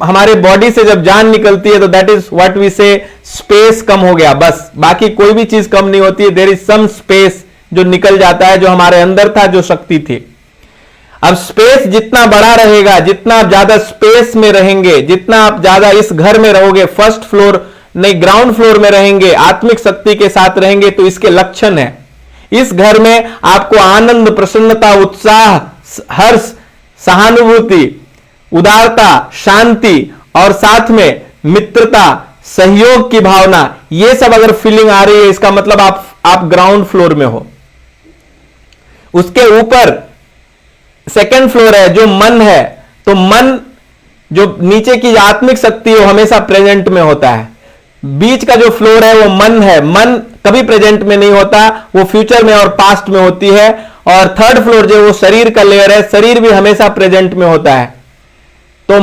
हमारे बॉडी से जब जान निकलती है तो दैट इज व्हाट वी से, स्पेस कम हो गया, बस. बाकी कोई भी चीज कम नहीं होती है. देयर इज सम स्पेस जो निकल जाता है, जो हमारे अंदर था, जो शक्ति थी. अब स्पेस जितना बड़ा रहेगा, जितना आप ज्यादा स्पेस में रहेंगे, जितना आप ज्यादा इस घर में रहोगे, फर्स्ट फ्लोर नहीं ग्राउंड फ्लोर में रहेंगे, आत्मिक शक्ति के साथ रहेंगे, तो इसके लक्षण है। इस घर में आपको आनंद, प्रसन्नता, उत्साह, हर्ष, सहानुभूति, उदारता, शांति और साथ में मित्रता, सहयोग की भावना, ये सब अगर फीलिंग आ रही है, इसका मतलब आप ग्राउंड फ्लोर में हो। उसके ऊपर सेकेंड फ्लोर है जो मन है, तो मन जो नीचे की आत्मिक शक्ति है वो हमेशा प्रेजेंट में होता है। बीच का जो फ्लोर है वो मन है, मन कभी प्रेजेंट में नहीं होता, वो फ्यूचर में और पास्ट में होती है। और थर्ड फ्लोर जो वो शरीर का लेयर है, शरीर भी हमेशा प्रेजेंट में होता है। तो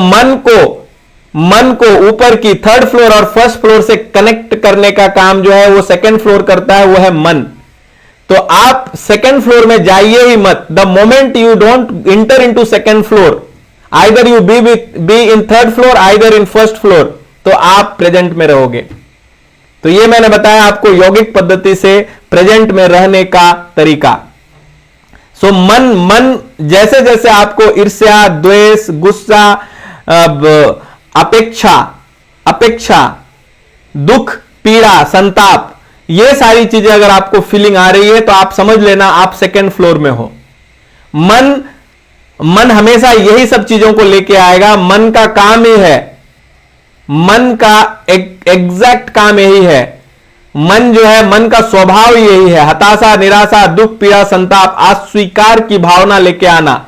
मन को ऊपर की थर्ड फ्लोर और फर्स्ट फ्लोर से कनेक्ट करने का काम जो है वो सेकेंड फ्लोर करता है, वो है मन। तो आप सेकेंड फ्लोर में जाइए ही मत। The moment you don't inter into second floor, either you be in third floor, either in first floor, तो आप प्रेजेंट में रहोगे। तो ये मैंने बताया आपको यौगिक पद्धति से प्रेजेंट में रहने का तरीका। सो मन जैसे जैसे आपको ईर्ष्या, द्वेष, गुस्सा, अपेक्षा, दुख, पीड़ा, संताप, ये सारी चीजें अगर आपको फीलिंग आ रही है तो आप समझ लेना आप सेकेंड फ्लोर में हो। मन हमेशा यही सब चीजों को लेके आएगा। मन का काम ही है, मन का एग्जैक्ट काम यही है। मन जो है, मन का स्वभाव यही है, हताशा, निराशा, दुख, पीड़ा, संताप, अस्वीकार की भावना लेके आना,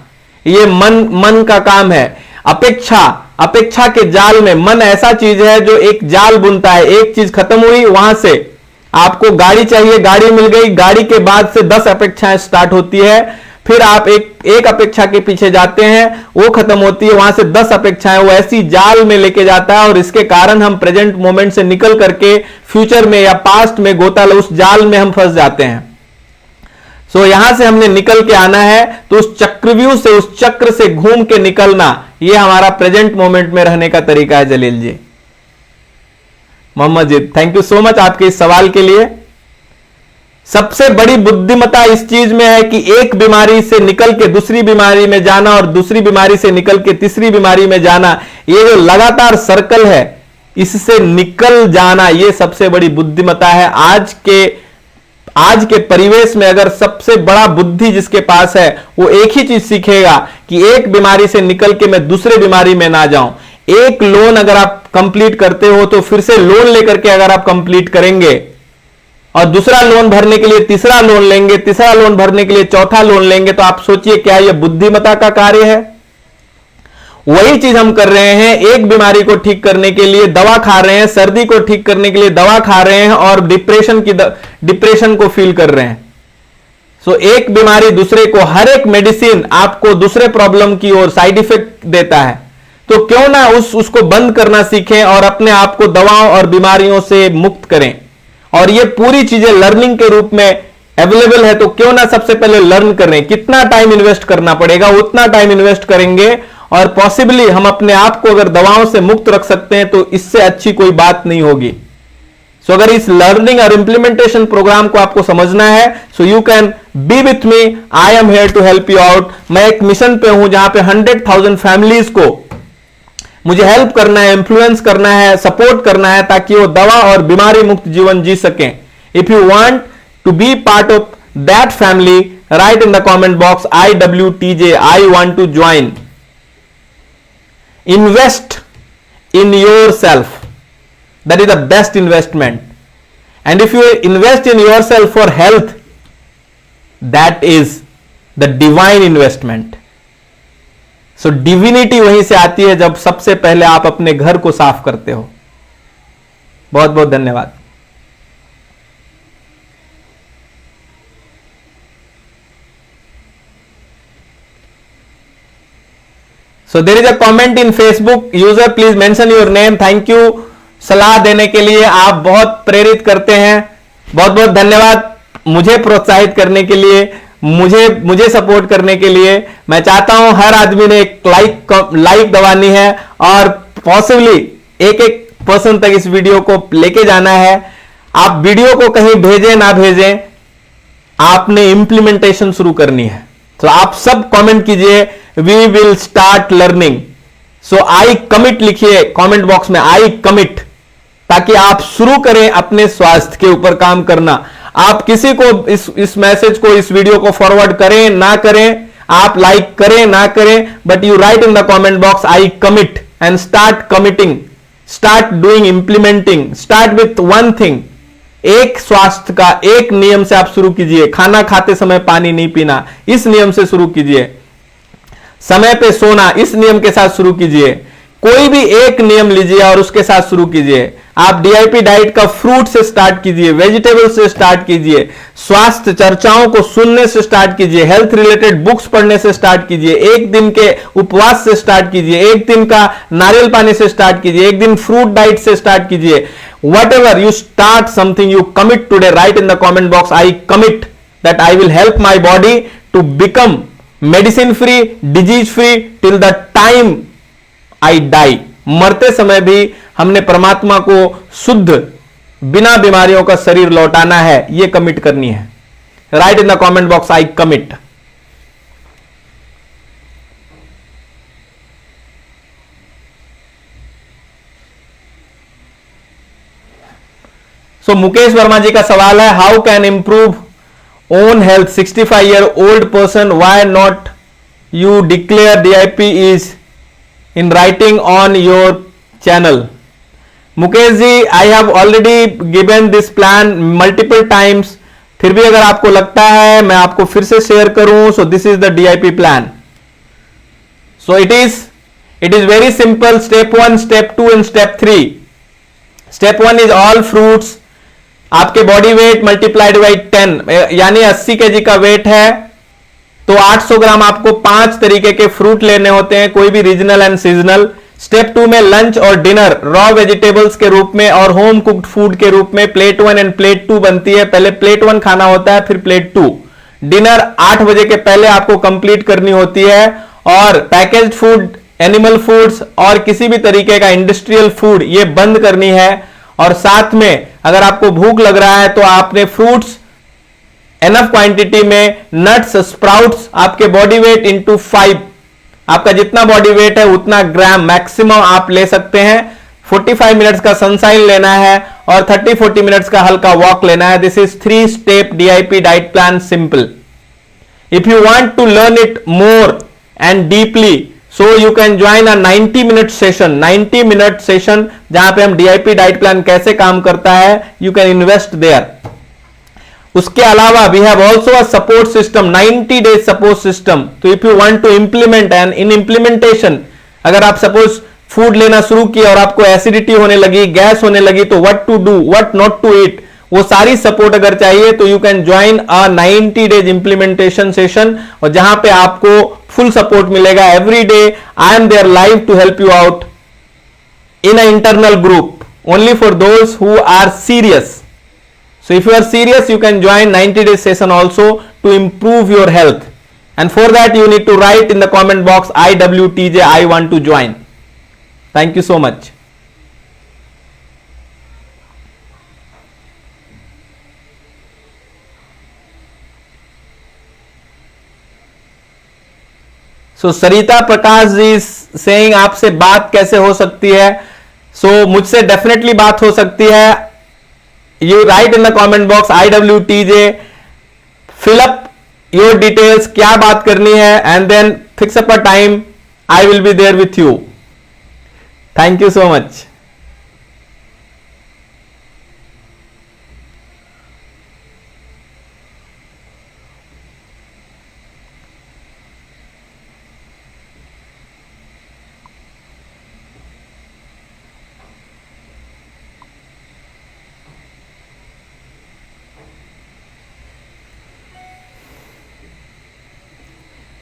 ये मन का काम है। अपेक्षा के जाल में, मन ऐसा चीज है जो एक जाल बुनता है। एक चीज खत्म हुई, वहां से आपको गाड़ी चाहिए, गाड़ी मिल गई, गाड़ी के बाद से 10 अपेक्षाएं स्टार्ट होती है, फिर आप एक अपेक्षा के पीछे जाते हैं, वो खत्म होती है, वहां से 10 अपेक्षाएं, वो ऐसी जाल में लेके जाता है। और इसके कारण हम प्रेजेंट मोमेंट से निकल करके फ्यूचर में या पास्ट में उस जाल में हम फंस जाते हैं। सो यहां से हमने निकल के आना है, तो उस चक्रव्यूह से, उस चक्र से घूम के निकलना, ये हमारा प्रेजेंट मोमेंट में रहने का तरीका है। जलील जी, मोहम्मद जी, थैंक यू सो मच आपके इस सवाल के लिए। सबसे बड़ी बुद्धिमत्ता इस चीज में है कि एक बीमारी से निकल के दूसरी बीमारी में जाना और दूसरी बीमारी से निकल के तीसरी बीमारी में जाना, ये जो लगातार सर्कल है, इससे निकल जाना, ये सबसे बड़ी बुद्धिमत्ता है। आज के परिवेश में अगर सबसे बड़ा बुद्धि जिसके पास है, वो एक ही चीज सीखेगा कि एक बीमारी से निकल के मैं दूसरे बीमारी में ना जाऊं। एक लोन अगर आप कंप्लीट करते हो तो फिर से लोन लेकर के अगर आप कंप्लीट करेंगे और दूसरा लोन भरने के लिए तीसरा लोन लेंगे, तीसरा लोन भरने के लिए चौथा लोन लेंगे, तो आप सोचिए क्या यह बुद्धिमत्ता का कार्य है? वही चीज हम कर रहे हैं। एक बीमारी को ठीक करने के लिए दवा खा रहे हैं, सर्दी को ठीक करने के लिए दवा खा रहे हैं और डिप्रेशन को फील कर रहे हैं। सो एक बीमारी दूसरे को, हर एक मेडिसिन आपको दूसरे प्रॉब्लम की ओर साइड इफेक्ट देता है। तो क्यों ना उसको बंद करना सीखें और अपने आप को दवाओं और बीमारियों से मुक्त करें। और ये पूरी चीजें लर्निंग के रूप में अवेलेबल है, तो क्यों ना सबसे पहले लर्न करें। कितना टाइम इन्वेस्ट करना पड़ेगा, उतना टाइम इन्वेस्ट करेंगे और पॉसिबली हम अपने आप को अगर दवाओं से मुक्त रख सकते हैं तो इससे अच्छी कोई बात नहीं होगी। सो अगर इस लर्निंग और इंप्लीमेंटेशन प्रोग्राम को आपको समझना है, so you can be with me, I am here to help you out. मैं एक मिशन पे हूं जहां पे 100,000 फैमिलीज को मुझे हेल्प करना है, इंफ्लुएंस करना है, सपोर्ट करना है, ताकि वो दवा और बीमारी मुक्त जीवन जी सकें। If you want to be part of that family, write in the comment box IWTJ, I want to join. Invest in yourself. That is the best investment. And if you invest in yourself for health, that is the divine investment. So divinity वहीं से आती है जब सबसे पहले आप अपने घर को साफ करते हो। बहुत बहुत धन्यवाद। So there is a comment in Facebook. User please mention your name. Thank you सलाह देने के लिए, आप बहुत प्रेरित करते हैं। बहुत बहुत धन्यवाद मुझे प्रोत्साहित करने के लिए, मुझे सपोर्ट करने के लिए। मैं चाहता हूं हर आदमी ने एक लाइक दबानी है और पॉसिबली एक पर्सन तक इस वीडियो को लेके जाना है। आप वीडियो को कहीं भेजें ना भेजें, आपने इंप्लीमेंटेशन शुरू करनी है। तो आप सब कमेंट कीजिए, we will start learning. So I commit लिखिए कमेंट बॉक्स में, आई कमिट, ताकि आप शुरू करें अपने स्वास्थ्य के ऊपर काम करना। आप किसी को इस मैसेज को, इस वीडियो को फॉरवर्ड करें ना करें, आप लाइक करें ना करें, but you write in the comment box I commit and start committing, start doing, implementing, start with one thing. एक स्वास्थ्य का एक नियम से आप शुरू कीजिए। खाना खाते समय पानी नहीं पीना, इस नियम से शुरू कीजिए। समय पे सोना, इस नियम के साथ शुरू कीजिए। कोई भी एक नियम लीजिए और उसके साथ शुरू कीजिए। आप डीआईपी डाइट का फ्रूट से स्टार्ट कीजिए, वेजिटेबल से स्टार्ट कीजिए, स्वास्थ्य चर्चाओं को सुनने से स्टार्ट कीजिए, हेल्थ रिलेटेड बुक्स पढ़ने से स्टार्ट कीजिए, एक दिन के उपवास से स्टार्ट कीजिए, एक दिन का नारियल पानी से स्टार्ट कीजिए, एक दिन फ्रूट डाइट से स्टार्ट कीजिए। Whatever you start something, you commit today, write in the comment box, I commit that I will help my body to become medicine free, disease free till the time I die. मरते समय भी हमने परमात्मा को शुद्ध, बिना बीमारियों का शरीर लौटाना है, यह कमिट करनी है। Write in the comment box, I commit. So Mukesh Verma ji का सवाल है, how can improve own health 65-year-old person, why not you declare DIP is in writing on your channel. Mukesh ji, I have already given this plan multiple times, फिर भी अगर आपको लगता है मैं आपको फिर से शेयर करूं, so this is the DIP plan. So it is very simple, step 1, step 2 and step 3। Step 1 is all fruits, आपके बॉडी वेट मल्टीप्लाइड बाई 10, यानी 80 केजी का वेट है तो 800 ग्राम आपको 5 तरीके के फ्रूट लेने होते हैं, कोई भी रीजनल एंड सीजनल। स्टेप 2 में लंच और डिनर रॉ वेजिटेबल्स के रूप में और होम कुक्ड फूड के रूप में प्लेट 1 एंड प्लेट 2 बनती है। पहले प्लेट 1 खाना होता है, फिर प्लेट 2। डिनर 8 बजे के पहले आपको कंप्लीट करनी होती है, और पैकेज्ड फूड, एनिमल फूड्स और किसी भी तरीके का इंडस्ट्रियल फूड ये बंद करनी है। और साथ में अगर आपको भूख लग रहा है तो आपने फ्रूट्स एनफ क्वांटिटी में, नट्स, स्प्राउट्स, आपके बॉडी वेट इंटू 5, आपका जितना बॉडी वेट है उतना ग्राम मैक्सिमम आप ले सकते हैं। 45 मिनट्स का सनशाइन लेना है और 30-40 मिनट्स का हल्का वॉक लेना है। This is 3 step DIP diet plan, simple. If you want to learn it more and deeply, so you can join a 90-minute session, 90-minute session जहां पे हम डीआईपी डाइट प्लान कैसे काम करता है, you can invest there। उसके अलावा we have also a support system, 90 days support system। तो if you want to implement and in implementation, अगर आप सपोज फूड लेना शुरू किया और आपको एसिडिटी होने लगी, गैस होने लगी, तो what to do, what not to eat, वो सारी सपोर्ट अगर चाहिए तो you can join a 90 days implementation session, और जहां पे आपको फुल सपोर्ट मिलेगा every day. I am there live to help you out in a internal group only for those who are serious. So if you are serious, you can join 90 days session also to improve your health, and for that you need to write in the comment box IWTJ, I want to join। Thank you so much. So Sarita Prakash ji saying आपसे बात कैसे हो सकती है। सो मुझसे definitely बात हो सकती है। You write in the comment box IWTJ, fill up your details, क्या बात करनी है, and then fix up a time, I will be there with you. Thank you so much.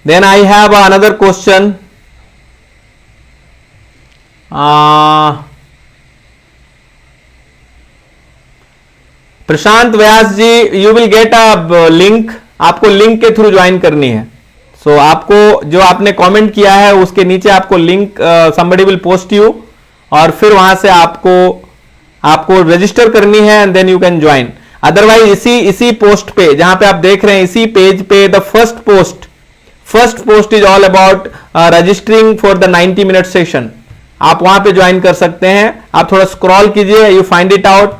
Then I have another question. Prashant Vyas ji, you will get a link, आपको link के through join करनी है। सो आपको जो आपने कमेंट किया है उसके नीचे आपको link somebody will post you, और फिर वहां से आपको रजिस्टर करनी है and then you can join. Otherwise इसी पोस्ट पे जहां पे आप देख रहे हैं, इसी पेज पे the first post first post is all about registering for the 90 minute session. आप वहां पे ज्वाइन कर सकते हैं। आप थोड़ा स्क्रॉल कीजिए, you find it out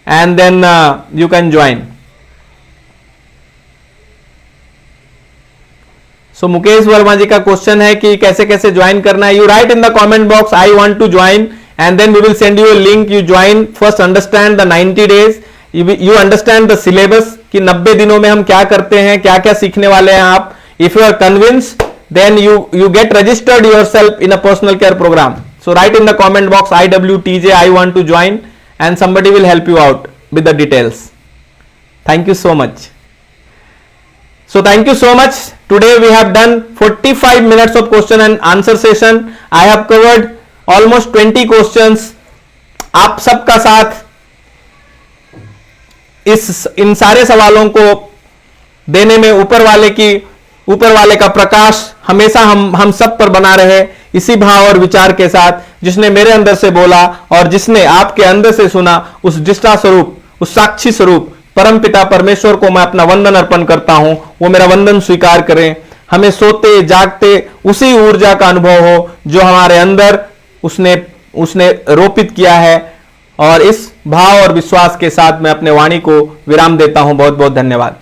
and then you can join. So Mukesh Verma ji का क्वेश्चन है कि कैसे कैसे ज्वाइन करना है। You write in the comment box I want to join and then we will send you a link. You join, first understand the 90 days, you understand the syllabus कि 90 दिनों में हम क्या करते हैं, क्या क्या सीखने वाले हैं आप। If you are convinced then you get registered yourself in a personal care program. So write in the comment box IWTJ I want to join and somebody will help you out with the details. Thank you so much. So thank you so much. Today we have done 45 minutes of question and answer session. I have covered almost 20 questions. आप सबका साथ इन सारे सवालों को देने में ऊपर वाले का प्रकाश हमेशा हम सब पर बना रहे, इसी भाव और विचार के साथ। जिसने मेरे अंदर से बोला और जिसने आपके अंदर से सुना, उस दृष्टा स्वरूप, उस साक्षी स्वरूप परम पिता परमेश्वर को मैं अपना वंदन अर्पण करता हूं। वो मेरा वंदन स्वीकार करें। हमें सोते जागते उसी ऊर्जा का अनुभव हो जो हमारे अंदर उसने रोपित किया है। और इस भाव और विश्वास के साथ मैं अपने वाणी को विराम देता हूं। बहुत बहुत धन्यवाद।